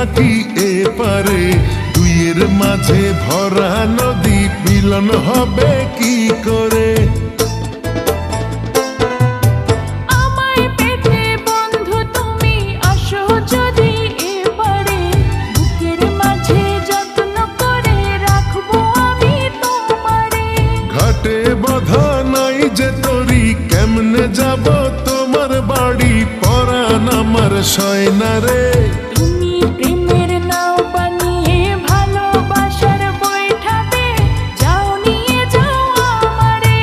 থাকি এপারে, দুইয়ের মাঝে ভরা নদী মিলন হবে কি করে? আমায় পেতে বন্ধু তুমি আসো যদি এপারে, বুকের মাঝে যত্ন করে রাখবো আমি তোমারে। ঘাটে বাঁধা নাই যে তরি, কেমনে যাব তোমার বাড়ি? পরাণ আমার সয় না রে। তুমি প্রেমের নাও বানিয়ে ভালোবাসার বৈঠাবে, যাও নিয়ে যাও আমারে।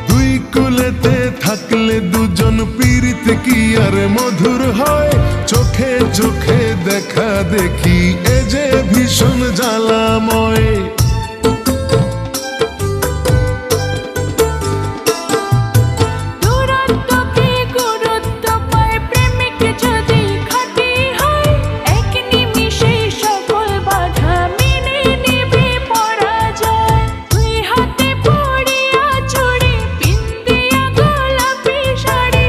দুই কুলেতে থাকলে দুজন পীড়িত কি আর মধুর হয়? চোখে চোখে দেখা দেখি এ যে ভীষণ জ্বালাময়। দূরত্বকে গুরুত্ব পায় প্রেমিক যদি খাঁটি হয়, এক নিমিষেই সকল বাধা মেনে নেবে পরাজয়। দুই হাতে পড়িয়া চুড়ি, পিন্দিয়া গোলাপি শাড়ি,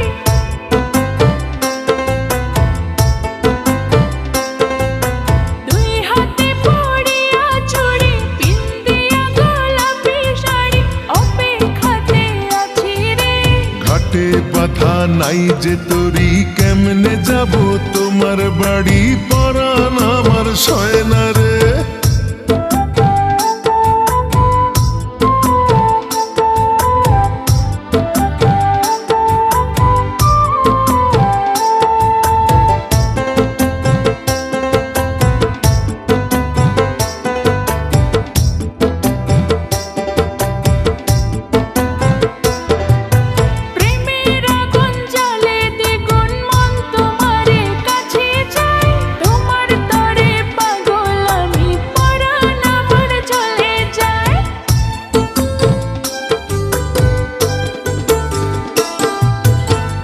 দুই হাতে পড়িয়া চুড়ি, পিন্দিয়া গোলাপি শাড়ি, অপেক্ষাতে আছি রে। ঘাটে বাঁধা নাই যে তরি, কেমনে যাব তোমার বাড়ি? পরাণ আমার সয় না রে। প্রেমের আগুন জ্বলে দ্বিগুণ, মন তোমারে কাছে চাই। তোমার তরে পাগল আমি, পরাণ আমার জ্বলে যায়।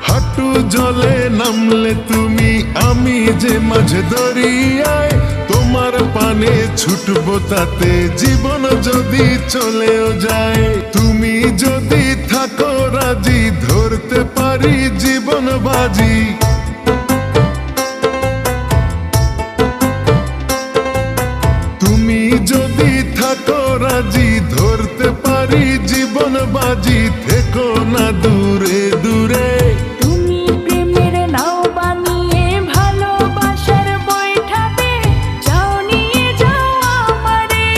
হাঁটু জলে নামলে তুমি, আমি যে মাঝে দরিয়ায়। তোমার পানে ছুটবো তাতে জীবন যদি চলেও যায়। তুমি যদি থাকো রাজি, ধরতে পারি জীবন বাজি। তুমি যদি থাকো রাজি, ধরতে পারি জীবন বাজি। থেকো না দূরে দূরে। তুমি প্রেমের নাও বানিয়ে ভালোবাসার বৈঠাবে, যাও নিয়ে যাও আমারে।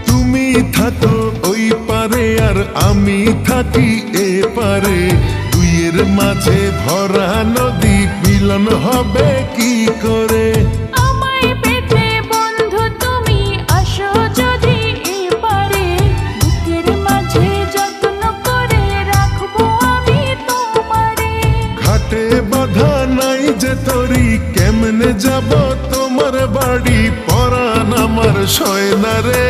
তুমি থাকো ওই পারে আর আমি থাকি এপারে, দুইয়ের মাঝে ভরা নদী মিলন হবে কি করে? আমায় পেতে বন্ধু তুমি আসো যদি এপারে, বুকের মাঝে যত্ন করে রাখবো আমি তোমারে। ঘাটে বাঁধা নাই যে তরি, কেমনে যাব তোমার বাড়ি? পরাণ আমার সয় না রে।